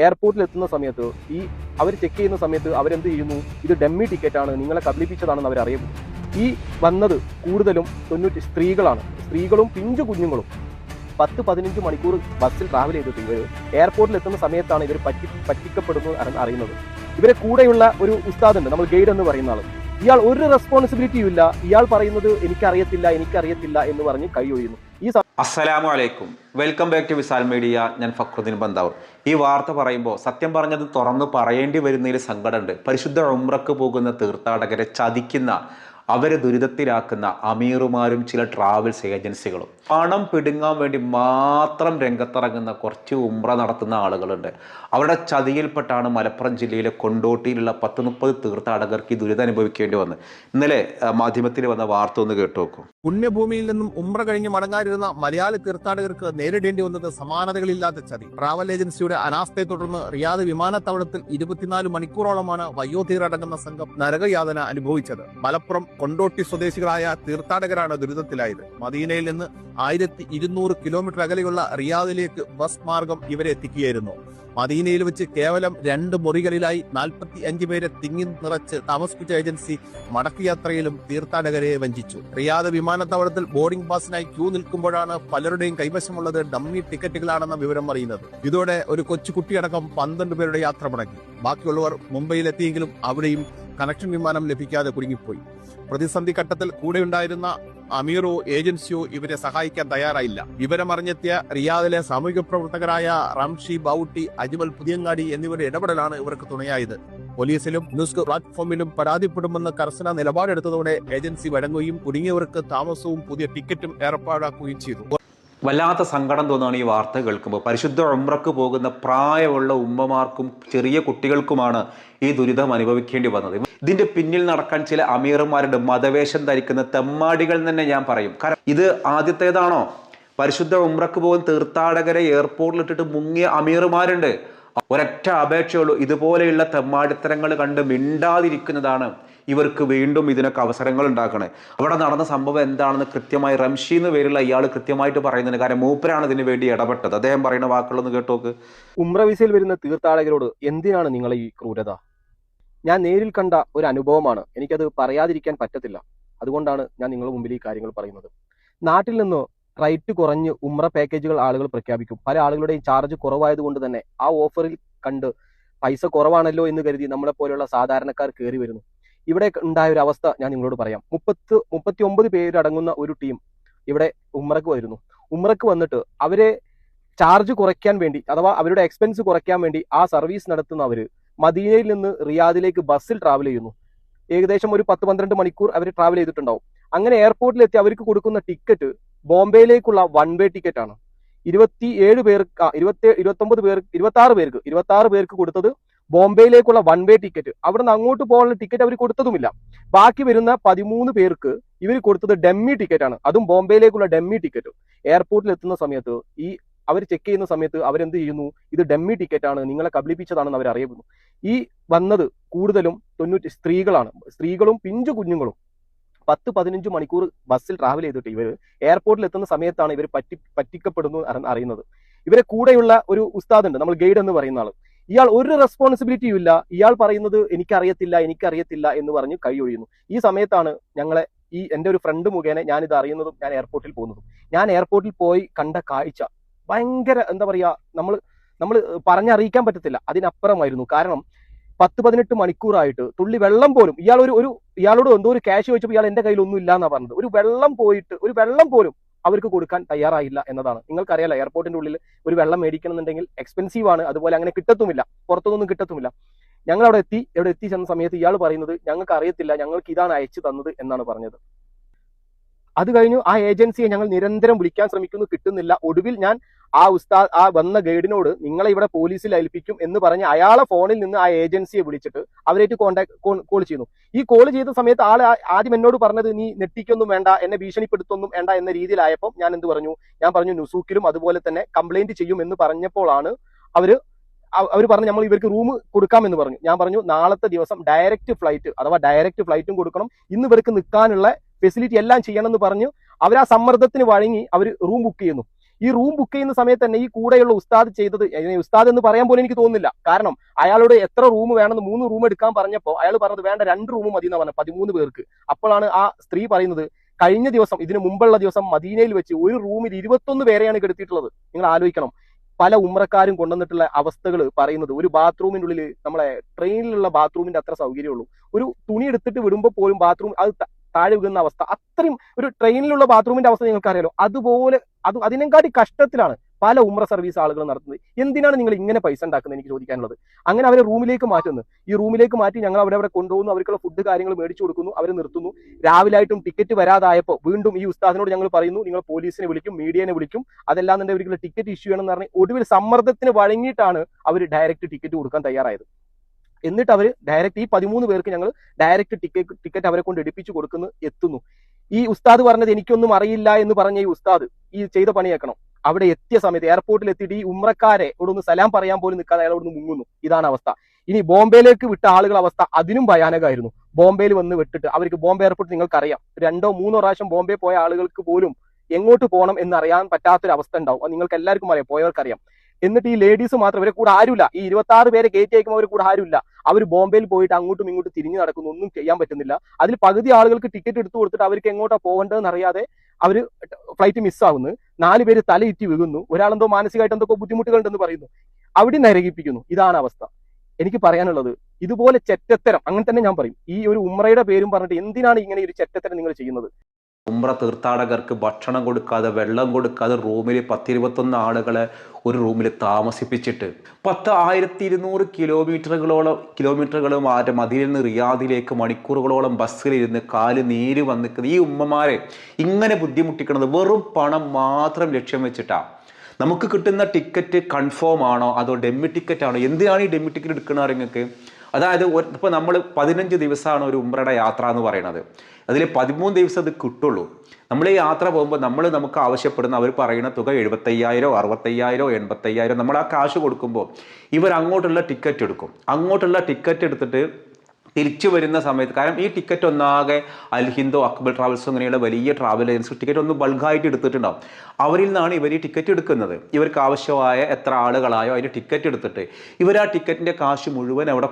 എയർപോർട്ടിൽ എത്തുന്ന സമയത്ത് അവർ ചെക്ക് ചെയ്യുന്ന സമയത്ത് അവരെന്ത് ചെയ്യുന്നു, ഇത് ഡമ്മി ടിക്കറ്റാണ്, നിങ്ങളെ കബളിപ്പിച്ചതാണെന്ന് അവർ അറിയുന്നു. ഈ വന്നത് കൂടുതലും 90 സ്ത്രീകളാണ്. സ്ത്രീകളും പിഞ്ചു കുഞ്ഞുങ്ങളും 10-15 മണിക്കൂർ ബസ്സിൽ ട്രാവൽ ചെയ്തിട്ട് ഇവർ എയർപോർട്ടിൽ എത്തുന്ന സമയത്താണ് ഇവർ പറ്റിക്കപ്പെടുന്നു അറിയുന്നത്. ഇവരെ കൂടെയുള്ള ഒരു ഉസ്താദ് ഉണ്ട്, നമ്മൾ ഗൈഡ് എന്ന് പറയുന്ന ആൾ. ഇയാൾ ഒരു റെസ്പോൺസിബിലിറ്റിയും ഇല്ല. ഇയാൾ പറയുന്നത് എനിക്കറിയത്തില്ല എന്ന് പറഞ്ഞ് കൈ ഒഴിയുന്നു. അസ്സലാമു അലൈക്കും, welcome back to Visal media. ഞാൻ ഫക്രുദ്ദീൻ ബന്താവൂർ. ഈ വാർത്ത പറയുമ്പോൾ സത്യം പറഞ്ഞത് തുറന്ന് പറയേണ്ടി വരുന്നതിൽ സങ്കടമുണ്ട്. പരിശുദ്ധ ഉംറക്ക് പോകുന്ന തീർത്ഥാടകരെ ചതിക്കുന്ന, അവരെ ദുരിതത്തിലാക്കുന്ന അമീറുമാരും ചില ട്രാവൽസ് ഏജൻസികളും പണം പിടുങ്ങാൻ വേണ്ടി മാത്രം രംഗത്തിറങ്ങുന്ന കുറച്ച് ഉംറ നടത്തുന്ന ആളുകളുണ്ട്. അവരുടെ ചതിയിൽപ്പെട്ടാണ് മലപ്പുറം ജില്ലയിലെ കൊണ്ടോട്ടിയിലുള്ള 10-30 തീർത്ഥാടകർക്ക് ഈ ദുരിതം അനുഭവിക്കേണ്ടി വന്നത്. ഇന്നലെ മാധ്യമത്തിൽ വന്ന വാർത്ത ഒന്ന് കേട്ടു നോക്കൂ. പുണ്യഭൂമിയിൽ നിന്നും ഉംറ കഴിഞ്ഞ് മടങ്ങാനിരുന്ന മലയാളി തീർത്ഥാടകർക്ക് നേരിടേണ്ടി വന്നത് സമാനതകളില്ലാത്ത ചതി. ട്രാവൽ ഏജൻസിയുടെ അനാസ്ഥയെ തുടർന്ന് റിയാദ് വിമാനത്താവളത്തിൽ 24 മണിക്കൂറോളമാണ് വയോധികരടങ്ങുന്ന സംഘം നരകയാതന അനുഭവിച്ചത്. മലപ്പുറം കൊണ്ടോട്ടി സ്വദേശികളായ തീർത്ഥാടകരാണ് ദുരിതത്തിലായത്. മദീനയിൽ നിന്ന് 1200 കിലോമീറ്റർ അകലെയുള്ള റിയാദിലേക്ക് ബസ് മാർഗം ഇവരെ എത്തിക്കുകയായിരുന്നു. മദീനയിൽ വെച്ച് കേവലം 2 മുറികളിലായി 45 പേരെ തിങ്ങി നിറച്ച് താമസിപ്പിച്ച ഏജൻസി മടക്കയാത്രയിലും തീർത്ഥാടകരെ വഞ്ചിച്ചു. റിയാദ് വിമാനത്താവളത്തിൽ ബോർഡിംഗ് പാസിനായി ക്യൂ നിൽക്കുമ്പോഴാണ് പലരുടെയും കൈവശമുള്ളത് ഡമ്മി ടിക്കറ്റുകളാണെന്ന വിവരം അറിയുന്നത്. ഇതോടെ ഒരു കൊച്ചുകുട്ടിയടക്കം 12 പേരുടെ യാത്ര മുടങ്ങി. ബാക്കിയുള്ളവർ മുംബൈയിലെത്തിയെങ്കിലും അവിടെയും കണക്ഷൻ വിമാനം ലഭിക്കാതെ കുടുങ്ങിപ്പോയി. പ്രതിസന്ധി ഘട്ടത്തിൽ കൂടെയുണ്ടായിരുന്ന അമീറോ ഏജൻസിയോ ഇവരെ സഹായിക്കാൻ തയ്യാറായില്ല. വിവരമറിഞ്ഞെത്തിയ റിയാദിലെ സാമൂഹിക പ്രവർത്തകരായ റംഷി ബൌട്ടി, അജ്മൽ പുതിയങ്ങാടി എന്നിവരുടെ ഇടപെടലാണ് ഇവർക്ക് തുണയായത്. പോലീസിലും ന്യൂസ് പ്ലാറ്റ്ഫോമിലും പരാതിപ്പെടുമെന്ന് കർശന നിലപാടെടുത്തതോടെ ഏജൻസി വഴങ്ങുകയും കുടുങ്ങിയവർക്ക് താമസവും പുതിയ ടിക്കറ്റും ഏർപ്പാടാക്കുകയും ചെയ്തു. വല്ലാത്ത സങ്കടം തോന്നുകയാണ് ഈ വാർത്ത കേൾക്കുമ്പോൾ. പരിശുദ്ധ ഉംറക്ക് പോകുന്ന പ്രായമുള്ള ഉമ്മമാർക്കും ചെറിയ കുട്ടികൾക്കുമാണ് ഈ ദുരിതം അനുഭവിക്കേണ്ടി വന്നത്. ഇതിന്റെ പിന്നിൽ നടക്കാൻ ചില അമീർമാരുടെ മതവേഷം ധരിക്കുന്ന തെമ്മാടികൾ തന്നെ ഞാൻ പറയും. കാരണം ഇത് ആദ്യത്തേതാണോ? പരിശുദ്ധ ഉംറക്ക് പോകുന്ന തീർത്ഥാടകരെ എയർപോർട്ടിൽ ഇട്ടിട്ട് മുങ്ങിയ അമീർമാരുണ്ട്. ഒരൊറ്റ അപേക്ഷയുള്ളൂ, ഇതുപോലെയുള്ള തെമ്മാടിത്തരങ്ങൾ കണ്ട് മിണ്ടാതിരിക്കുന്നതാണ് ഇവർക്ക് വീണ്ടും ഇതിനൊക്കെ അവസരങ്ങൾ ഉണ്ടാക്കണേ. അവിടെ നടന്ന സംഭവം എന്താണെന്ന് കൃത്യമായി റംഷി എന്ന് പേരുള്ള ഇയാൾ കൃത്യമായിട്ട് പറയുന്നുണ്ട്. കാരണം മൂപ്പരാണ് ഇതിനു വേണ്ടി ഇടപെട്ടത്. അദ്ദേഹം പറയുന്ന വാക്കുകളൊന്ന് കേട്ടോക്ക്. ഉംറ വിസയിൽ വരുന്ന തീർത്ഥാടകരോട് എന്തിനാണ് നിങ്ങളെ ഈ ക്രൂരത? ഞാൻ നേരിൽ കണ്ട ഒരു അനുഭവമാണ്. എനിക്കത് പറയാതിരിക്കാൻ പറ്റത്തില്ല. അതുകൊണ്ടാണ് ഞാൻ നിങ്ങളുടെ മുമ്പിൽ ഈ കാര്യങ്ങൾ പറയുന്നത്. നാട്ടിൽ നിന്ന് റേറ്റ് കുറഞ്ഞ് ഉംറ പാക്കേജുകൾ ആളുകൾ പ്രഖ്യാപിക്കും. പല ആളുകളുടെയും ചാർജ് കുറവായതുകൊണ്ട് തന്നെ ആ ഓഫറിൽ കണ്ട് പൈസ കുറവാണല്ലോ എന്ന് കരുതി നമ്മളെ പോലെയുള്ള സാധാരണക്കാർ കയറി വരുന്നു. ഇവിടെ ഉണ്ടായ ഒരു അവസ്ഥ ഞാൻ നിങ്ങളോട് പറയാം. 39 പേരടങ്ങുന്ന ഒരു ടീം ഇവിടെ ഉംറക്ക് വരുന്നു. ഉംറക്ക് വന്നിട്ട് അവരെ ചാർജ് കുറയ്ക്കാൻ വേണ്ടി, അഥവാ അവരുടെ എക്സ്പെൻസ് കുറയ്ക്കാൻ വേണ്ടി ആ സർവീസ് നടത്തുന്നവർ മദീനയിൽ നിന്ന് റിയാദിലേക്ക് ബസ്സിൽ ട്രാവൽ ചെയ്യുന്നു. ഏകദേശം ഒരു 10-12 മണിക്കൂർ അവർ ട്രാവൽ ചെയ്തിട്ടുണ്ടാവും. അങ്ങനെ എയർപോർട്ടിലെത്തി അവർക്ക് കൊടുക്കുന്ന ടിക്കറ്റ് ബോംബെയിലേക്കുള്ള 1 വേ ടിക്കറ്റ് ആണ്. 26 പേർക്ക് കൊടുത്തത് ബോംബെയിലേക്കുള്ള 1 വേ ടിക്കറ്റ്. അവിടെ നിന്ന് അങ്ങോട്ട് പോകാനുള്ള ടിക്കറ്റ് അവർ കൊടുത്തതുമില്ല. ബാക്കി വരുന്ന 13 പേർക്ക് ഇവർ കൊടുത്തത് ഡമ്മി ടിക്കറ്റ് ആണ്. അതും ബോംബെയിലേക്കുള്ള ഡമ്മി ടിക്കറ്റ്. എയർപോർട്ടിൽ എത്തുന്ന സമയത്ത് അവർ ചെക്ക് ചെയ്യുന്ന സമയത്ത് അവരെന്ത് ചെയ്യുന്നു, ഇത് ഡമ്മി ടിക്കറ്റാണ്, നിങ്ങളെ കബളിപ്പിച്ചതാണെന്ന് അവർ അറിയുന്നു. ഈ വന്നത് കൂടുതലും 90 സ്ത്രീകളാണ്. സ്ത്രീകളും പിഞ്ചു കുഞ്ഞുങ്ങളും 10-15 മണിക്കൂർ ബസ്സിൽ ട്രാവൽ ചെയ്തിട്ട് ഇവർ എയർപോർട്ടിൽ എത്തുന്ന സമയത്താണ് ഇവർ പറ്റിക്കപ്പെടുന്നു അറിയുന്നത്. ഇവരെ കൂടെയുള്ള ഒരു ഉസ്താദ് ഉണ്ട്, നമ്മൾ ഗൈഡ് എന്ന് പറയുന്ന ആൾ. ഇയാൾ ഒരു റെസ്പോൺസിബിലിറ്റിയും ഇല്ല. ഇയാൾ പറയുന്നത് എനിക്കറിയത്തില്ല എന്ന് പറഞ്ഞ് കൈ ഒഴിയുന്നു. ഈ സമയത്താണ് എൻ്റെ ഒരു ഫ്രണ്ട് മുഖേന ഞാനിത് അറിയുന്നതും ഞാൻ എയർപോർട്ടിൽ പോകുന്നതും. ഞാൻ എയർപോർട്ടിൽ പോയി കണ്ട കാഴ്ച ഭയങ്കര, എന്താ പറയാ, നമ്മൾ പറഞ്ഞറിയിക്കാൻ പറ്റത്തില്ല, അതിനപ്പുറമായിരുന്നു. കാരണം 10-18 മണിക്കൂറായിട്ട് തുള്ളി വെള്ളം പോലും ഇയാളോട് എന്തോ ഒരു ക്യാഷ് ചോദിച്ചപ്പോൾ ഇയാൾ എൻ്റെ കയ്യിൽ ഒന്നും ഇല്ല എന്നാ പറഞ്ഞത്. ഒരു വെള്ളം പോലും അവർക്ക് കൊടുക്കാൻ തയ്യാറായില്ല എന്നതാണ്. നിങ്ങൾക്കറിയാലോ, എയർപോർട്ടിന്റെ ഉള്ളിൽ ഒരു വെള്ളം മേടിക്കണമെന്നുണ്ടെങ്കിൽ എക്സ്പെൻസീവ് ആണ്. അതുപോലെ അങ്ങനെ കിട്ടത്തുമില്ല, പുറത്തുനിന്നും കിട്ടത്തുമില്ല. ഞങ്ങൾ അവിടെ എത്തി ചെന്ന സമയത്ത് ഇയാൾ പറയുന്നത് ഞങ്ങൾക്ക് അറിയത്തില്ല, ഞങ്ങൾക്ക് ഇതാണ് അയച്ചു തന്നത് എന്നാണ് പറഞ്ഞത്. അത് കഴിഞ്ഞു ആ ഏജൻസിയെ ഞങ്ങൾ നിരന്തരം വിളിക്കാൻ ശ്രമിക്കുന്നു, കിട്ടുന്നില്ല. ഒടുവിൽ ഞാൻ ആ വന്ന ഗൈഡിനോട് നിങ്ങളെ ഇവിടെ പോലീസിൽ ഏൽപ്പിക്കും എന്ന് പറഞ്ഞ് അയാളെ ഫോണിൽ നിന്ന് ആ ഏജൻസിയെ വിളിച്ചിട്ട് അവരായിട്ട് കോൾ ചെയ്യുന്നു. ഈ കോൾ ചെയ്ത സമയത്ത് ആദ്യം എന്നോട് പറഞ്ഞത് നീ നെട്ടിക്കൊന്നും വേണ്ട, എന്നെ ഭീഷണിപ്പെടുത്തൊന്നും വേണ്ട എന്ന രീതിയിലായപ്പോൾ ഞാൻ പറഞ്ഞു നുസൂക്കിലും അതുപോലെ തന്നെ കംപ്ലൈന്റ് ചെയ്യും എന്ന് പറഞ്ഞപ്പോഴാണ് അവർ പറഞ്ഞു നമ്മൾ ഇവർക്ക് റൂം കൊടുക്കാമെന്ന് പറഞ്ഞു. ഞാൻ പറഞ്ഞു നാളത്തെ ദിവസം ഡയറക്റ്റ് ഫ്ലൈറ്റും കൊടുക്കണം, ഇന്ന് ഇവർക്ക് നിൽക്കാനുള്ള ഫെസിലിറ്റി എല്ലാം ചെയ്യണം എന്ന് പറഞ്ഞു. അവർ ആ സമ്മർദ്ദത്തിന് വഴങ്ങി അവർ റൂം ബുക്ക് ചെയ്യുന്നു. ഈ റൂം ബുക്ക് ചെയ്യുന്ന സമയത്ത് തന്നെ ഈ കൂടെയുള്ള ഉസ്താദ് ചെയ്തത്, ഉസ്താദ് എന്ന് പറയാൻ പോലും എനിക്ക് തോന്നുന്നില്ല. കാരണം അയാളോട് എത്ര റൂം വേണമെന്ന് 3 റൂം എടുക്കാൻ പറഞ്ഞപ്പോൾ അയാൾ പറഞ്ഞത് വേണ്ട 2 റൂം മതി എന്ന് പറഞ്ഞത് 13 പേർക്ക്. അപ്പോഴാണ് ആ സ്ത്രീ പറയുന്നത്, കഴിഞ്ഞ ദിവസം ഇതിന് മുമ്പുള്ള ദിവസം മദീനയിൽ വെച്ച് ഒരു റൂമിൽ 21 പേരെയാണ് കിടത്തിയിട്ടുള്ളത്. നിങ്ങൾ ആലോചിക്കണം. പല ഉമ്രക്കാരും കൊണ്ടുവന്നിട്ടുള്ള അവസ്ഥകൾ പറയുന്നത്, ഒരു ബാത്റൂമിന്റെ ഉള്ളിൽ നമ്മളെ ട്രെയിനിലുള്ള ബാത്റൂമിന്റെ അത്ര സൗകര്യമുള്ളൂ. ഒരു തുണി എടുത്തിട്ട് വിടുമ്പോൾ പോലും ബാത്റൂം അത് താഴെ വീഴുന്ന അവസ്ഥ. അത്രയും ഒരു ട്രെയിനിലുള്ള ബാത്റൂമിന്റെ അവസ്ഥ നിങ്ങൾക്ക് അറിയാലോ. അതുപോലെ അതിനെക്കാട്ടി കഷ്ടത്തിലാണ് പല ഉമ്ര സർവീസ് ആളുകൾ നടത്തുന്നത്. എന്തിനാണ് നിങ്ങൾ ഇങ്ങനെ പൈസ ഉണ്ടാക്കുന്നത് എനിക്ക് ചോദിക്കാനുള്ളത്. അങ്ങനെ അവരെ റൂമിലേക്ക് മാറ്റുന്നു. ഈ റൂമിലേക്ക് മാറ്റി ഞങ്ങൾ അവിടെ കൊണ്ടുപോകുന്നു, അവർക്കുള്ള ഫുഡ് കാര്യങ്ങൾ മേടിച്ചു കൊടുക്കുന്നു, അവരെ നിർത്തുന്നു. രാവിലായിട്ടും ടിക്കറ്റ് വരാതായപ്പോൾ വീണ്ടും ഈ ഉസ്താദിനോട് ഞങ്ങൾ പറയുന്നു, നിങ്ങൾ പോലീസിനെ വിളിക്കും, മീഡിയനെ വിളിക്കും, അതെല്ലാം അവർക്കുള്ള ടിക്കറ്റ് ഇഷ്യൂ ചെയ്യണമെന്ന് പറഞ്ഞ് ഒടുവിൽ സമ്മർദ്ദത്തിന് വഴങ്ങിയിട്ടാണ് അവർ ഡയറക്റ്റ് ടിക്കറ്റ് കൊടുക്കാൻ തയ്യാറായത്. എന്നിട്ട് അവർ ഡയറക്റ്റ് ഈ 13 പേർക്ക് ഞങ്ങൾ ഡയറക്റ്റ് ടിക്കറ്റ് അവരെ കൊണ്ട് എടുപ്പിച്ചു എത്തുന്നു. ഈ ഉസ്താദ് പറഞ്ഞത് എനിക്കൊന്നും അറിയില്ല എന്ന് പറഞ്ഞ ഈ ഉസ്താദ് ഈ ചെയ്ത പണിയേക്കണം. അവിടെ എത്തിയ സമയത്ത് എയർപോർട്ടിൽ എത്തിയിട്ട് ഈ ഉമ്രക്കാരെ ഇവിടെ ഒന്ന് സലാം പറയാൻ പോലും നിൽക്കാതെ അയാൾ ഇവിടെ മുങ്ങുന്നു. ഇതാണ് അവസ്ഥ. ഇനി ബോംബെയിലേക്ക് വിട്ട ആളുകളുടെ അവസ്ഥ അതിനും ഭയാനകമായിരുന്നു. ബോംബെയിൽ വന്ന് വിട്ടിട്ട് അവർക്ക് ബോംബെ എയർപോർട്ട് നിങ്ങൾക്കറിയാം, 2-3 പ്രാവശ്യം ബോംബെ പോയ ആളുകൾക്ക് പോലും എങ്ങോട്ട് പോകണം എന്നറിയാൻ പറ്റാത്തൊരവസ്ഥ ഉണ്ടാവും. അത് നിങ്ങൾക്ക് എല്ലാവർക്കും അറിയാം, പോയവർക്കറിയാം. എന്നിട്ട് ഈ ലേഡീസ് മാത്രം, ഇവരെ കൂടെ ആരുമില്ല. ഈ 26 പേരെ കയറ്റി അയക്കുമ്പോൾ അവർ കൂടെ ആരുമില്ല. അവർ ബോംബെയിൽ പോയിട്ട് അങ്ങോട്ടും ഇങ്ങോട്ടും തിരിഞ്ഞു നടക്കുന്നു, ഒന്നും ചെയ്യാൻ പറ്റുന്നില്ല. അതിൽ പകുതി ആളുകൾക്ക് ടിക്കറ്റ് എടുത്തു കൊടുത്തിട്ട് അവർക്ക് എങ്ങോട്ടാ പോകേണ്ടതെന്ന് അറിയാതെ അവർ ഫ്ലൈറ്റ് മിസ്സാവുന്നു. 4 പേര് തലയിറ്റി വീഴുന്നു. ഒരാളെന്തോ മാനസികമായിട്ട് എന്തൊക്കെ ബുദ്ധിമുട്ടുകളുണ്ടെന്ന് പറയുന്നു. അവിടെ നരകിപ്പിക്കുന്നു. ഇതാണ് അവസ്ഥ. എനിക്ക് പറയാനുള്ളത് ഇതുപോലെ ചെറ്റത്തരം, അങ്ങനെ തന്നെ ഞാൻ പറയും, ഈ ഒരു ഉമ്രയുടെ പേരും പറഞ്ഞിട്ട് എന്തിനാണ് ഇങ്ങനെ ഒരു ചെറ്റത്തരം നിങ്ങൾ ചെയ്യുന്നത്? ഉംറ തീർത്ഥാടകർക്ക് ഭക്ഷണം കൊടുക്കാതെ, വെള്ളം കൊടുക്കാതെ റൂമിൽ 10-21 ആളുകളെ ഒരു റൂമിൽ താമസിപ്പിച്ചിട്ട് 1200 കിലോമീറ്ററുകൾ മാറ്റം മദീനയിൽ നിന്ന് റിയാദിലേക്ക് മണിക്കൂറുകളോളം ബസ്സിലിരുന്ന് കാല് നീര് വന്നിക്കുന്നത് ഈ ഉമ്മമാരെ ഇങ്ങനെ ബുദ്ധിമുട്ടിക്കുന്നത് വെറും പണം മാത്രം ലക്ഷ്യം വെച്ചിട്ടാണ്. നമുക്ക് കിട്ടുന്ന ടിക്കറ്റ് കൺഫേം ആണോ അതോ ഡെമ്മി ടിക്കറ്റ് ആണോ? എന്തിനാണ് ഈ ഡെമ്മി ടിക്കറ്റ് എടുക്കുന്നത് നിങ്ങൾക്ക്? അതായത് ഇപ്പോൾ നമ്മൾ 15 ദിവസമാണ് ഒരു ഉംറയുടെ യാത്ര എന്ന് പറയുന്നത്. അതിൽ 13 ദിവസം അത് കിട്ടുള്ളൂ. നമ്മൾ ഈ യാത്ര പോകുമ്പോൾ നമുക്ക് ആവശ്യപ്പെടുന്ന അവർ പറയുന്ന തുക 75,000, 65,000, 85,000. നമ്മൾ ആ കാശ് കൊടുക്കുമ്പോൾ ഇവർ അങ്ങോട്ടുള്ള ടിക്കറ്റ് എടുക്കും. അങ്ങോട്ടുള്ള ടിക്കറ്റ് എടുത്തിട്ട് തിരിച്ചു വരുന്ന സമയത്ത്, കാരണം ഈ ടിക്കറ്റ് ഒന്നാകെ അൽ ഹിന്ദോ, അക്ബർ ട്രാവൽസോ അങ്ങനെയുള്ള വലിയ ട്രാവൽ ഏജൻസി ടിക്കറ്റ് ഒന്ന് ബൾക്കായിട്ട് എടുത്തിട്ടുണ്ടാവും. അവരിൽ നിന്നാണ് ഇവർ ഈ ടിക്കറ്റ് എടുക്കുന്നത്. ഇവർക്ക് ആവശ്യമായ എത്ര ആളുകളായോ അതിന് ടിക്കറ്റ് എടുത്തിട്ട് ഇവർ ആ ടിക്കറ്റിൻ്റെ കാശ് മുഴുവൻ അവിടെ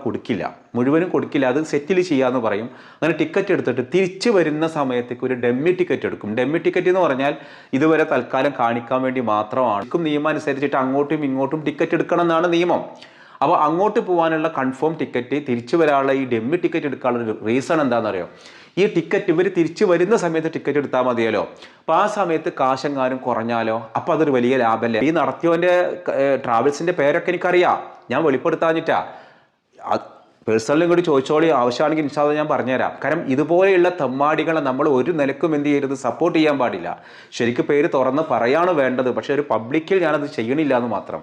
മുഴുവനും കൊടുക്കില്ല. അത് സെറ്റിൽ ചെയ്യാമെന്ന് പറയും. അങ്ങനെ ടിക്കറ്റ് എടുത്തിട്ട് തിരിച്ചു വരുന്ന സമയത്തേക്ക് ഒരു ഡെമ്മി ടിക്കറ്റ് എടുക്കും. ഡെമ്മി ടിക്കറ്റ് എന്ന് പറഞ്ഞാൽ ഇതുവരെ തൽക്കാലം കാണിക്കാൻ വേണ്ടി മാത്രമാണ്. നിയമം അനുസരിച്ചിട്ട് അങ്ങോട്ടും ഇങ്ങോട്ടും ടിക്കറ്റ് എടുക്കണം എന്നാണ് നിയമം. അപ്പോൾ അങ്ങോട്ട് പോകാനുള്ള കൺഫേം ടിക്കറ്റ്, തിരിച്ചു വരാനുള്ള ഈ ഡെമ്മി ടിക്കറ്റ് എടുക്കാനുള്ള റീസൺ എന്താണെന്നറിയോ? ഈ ടിക്കറ്റ് ഇവർ തിരിച്ചു വരുന്ന സമയത്ത് ടിക്കറ്റ് എടുത്താൽ മതിയല്ലോ. അപ്പോൾ ആ സമയത്ത് കാശെങ്ങാനും കുറഞ്ഞാലോ? അപ്പോൾ അതൊരു വലിയ ലാഭമല്ലേ? ഈ നടത്തിയവൻ്റെ ട്രാവൽസിൻ്റെ പേരൊക്കെ എനിക്കറിയാം, ഞാൻ വെളിപ്പെടുത്താഞ്ഞിട്ടാ. പേഴ്സണലി ഇങ്ങോട്ട് ചോദിച്ചോളി, ആവശ്യമാണെങ്കിൽ ഇൻഷാ അല്ലാഹ് ഞാൻ പറഞ്ഞുതരാം. കാരണം ഇതുപോലെയുള്ള തെമ്മാടികളെ നമ്മൾ ഒരു നിലക്കും എന്ത് ചെയ്യരുത്, സപ്പോർട്ട് ചെയ്യാൻ പാടില്ല. ശരിക്കും പേര് തുറന്ന് പറയാണ് വേണ്ടത്, പക്ഷെ ഒരു പബ്ലിക്കിൽ ഞാനത് ചെയ്യണില്ല എന്ന് മാത്രം.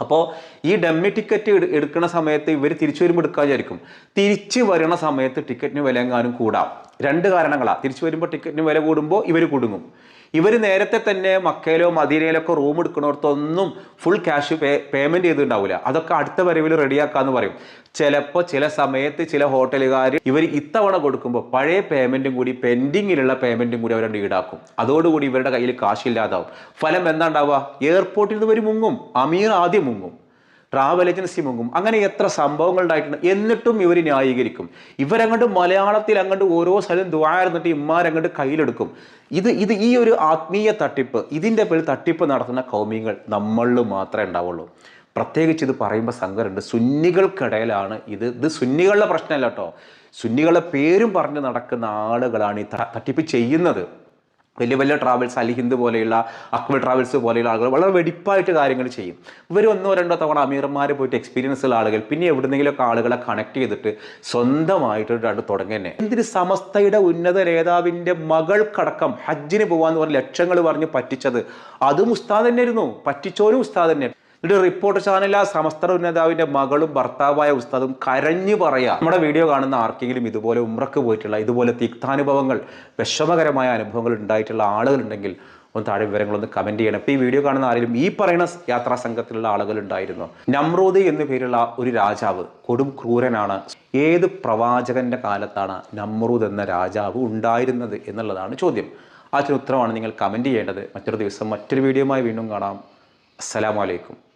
അപ്പോൾ ഈ ഡമ്മി ടിക്കറ്റ് എടുക്കുന്ന സമയത്ത് ഇവർ തിരിച്ചു വരുമ്പോൾ എടുക്കാൻ വിചാരിക്കും. തിരിച്ചു വരുന്ന സമയത്ത് ടിക്കറ്റിന് വില എങ്ങാനും കൂടാം. 2 കാരണങ്ങളാണ്. തിരിച്ചു വരുമ്പോൾ ടിക്കറ്റിന് വില കൂടുമ്പോൾ ഇവർ കുടുങ്ങും. ഇവർ നേരത്തെ തന്നെ മക്കയിലോ മദീനയിലൊക്കെ റൂം എടുക്കണോടത്തൊന്നും ഫുൾ ക്യാഷ് പേയ്മെൻറ്റ് ചെയ്തിട്ടുണ്ടാവില്ല. അതൊക്കെ അടുത്ത വരവിൽ റെഡിയാക്കാമെന്ന് പറയും. ചിലപ്പോൾ ചില സമയത്ത് ചില ഹോട്ടലുകാർ ഇവർ ഇത്തവണ കൊടുക്കുമ്പോൾ പഴയ പേയ്മെൻറ്റും കൂടി, പെൻഡിങ്ങിലുള്ള പേയ്മെൻറ്റും കൂടി അവരുടെ ഈടാക്കും. അതോടുകൂടി ഇവരുടെ കയ്യിൽ കാശില്ലാതാവും. ഫലം എന്താ ഉണ്ടാവുക? എയർപോർട്ടിൽ നിന്ന് ഇവർ മുങ്ങും. അമീർ ആദ്യം മുങ്ങും, ട്രാവൽ ഏജൻസി മുങ്ങും. അങ്ങനെ എത്ര സംഭവങ്ങൾ ഉണ്ടായിട്ടുണ്ട്. എന്നിട്ടും ഇവർ ന്യായീകരിക്കും. ഇവരങ്ങോട്ട് മലയാളത്തിൽ അങ്ങോട്ട് ഓരോ സ്ഥലം ദ്വാരന്നിട്ട് ഇമ്മാരങ്ങോട്ട് കയ്യിലെടുക്കും. ഈ ഒരു ആത്മീയ തട്ടിപ്പ്, ഇതിൻ്റെ പേരിൽ തട്ടിപ്പ് നടത്തുന്ന കൗമികൾ നമ്മളിൽ മാത്രമേ ഉണ്ടാവുള്ളൂ. പ്രത്യേകിച്ച് ഇത് പറയുമ്പോൾ സങ്കടമുണ്ട്. സുന്നികൾക്കിടയിലാണ് ഇത് സുന്നികളുടെ പ്രശ്നമല്ല കേട്ടോ. സുന്നികളുടെ പേരും പറഞ്ഞ് നടക്കുന്ന ആളുകളാണ് ഈ തട്ടിപ്പ് ചെയ്യുന്നത്. വലിയ വലിയ ട്രാവൽസ്, അൽ ഹിന്ദ് പോലെയുള്ള, അക്ബർ ട്രാവൽസ് പോലെയുള്ള ആളുകൾ വളരെ വെടിപ്പായിട്ട് കാര്യങ്ങൾ ചെയ്യും. ഇവർ 1-2 തവണ അമീർമാർ പോയിട്ട് എക്സ്പീരിയൻസ് ഉള്ള ആളുകൾ പിന്നെ എവിടെന്നെങ്കിലുമൊക്കെ ആളുകളെ കണക്ട് ചെയ്തിട്ട് സ്വന്തമായിട്ട് തുടങ്ങി തന്നെ. എന്തിന് സമസ്തയുടെ ഉന്നത നേതാവിൻ്റെ മകൾക്കടക്കം ഹജ്ജിന് പോകാമെന്ന് പറഞ്ഞ് ലക്ഷങ്ങൾ പറഞ്ഞ് പറ്റിച്ചത് അതും ഉസ്താദ് തന്നെയായിരുന്നു. പറ്റിച്ചോരും ഉസ്താദ് തന്നെയാണ്. എന്നിട്ട് റിപ്പോർട്ടർ ചാനലിൽ ആ സമസ്ത ഉന്നതാവിൻ്റെ മകളും ഭർത്താവായ ഉസ്താദും കരഞ്ഞു പറയാം. നമ്മുടെ വീഡിയോ കാണുന്ന ആർക്കെങ്കിലും ഇതുപോലെ ഉംറക്ക് പോയിട്ടുള്ള ഇതുപോലെ തിക്താനുഭവങ്ങൾ, വിഷമകരമായ അനുഭവങ്ങൾ ഉണ്ടായിട്ടുള്ള ആളുകളുണ്ടെങ്കിൽ ഒന്ന് താഴെ വിവരങ്ങളൊന്ന് കമൻറ്റ് ചെയ്യണം. ഇപ്പോൾ ഈ വീഡിയോ കാണുന്ന ആരെങ്കിലും ഈ പറയുന്ന യാത്രാ സംഘത്തിലുള്ള ആളുകൾ ഉണ്ടായിരുന്നു. നമ്രൂദ് എന്നു പേരുള്ള ഒരു രാജാവ് കൊടും ക്രൂരനാണ്. ഏത് പ്രവാചകന്റെ കാലത്താണ് നമ്രൂദ് എന്ന രാജാവ് ഉണ്ടായിരുന്നത് എന്നുള്ളതാണ് ചോദ്യം. ആ ഉത്തരമാണ് നിങ്ങൾ കമൻറ്റ് ചെയ്യേണ്ടത്. മറ്റൊരു ദിവസം മറ്റൊരു വീഡിയോയുമായി വീണ്ടും കാണാം. അസ്സലാമു അലൈക്കും.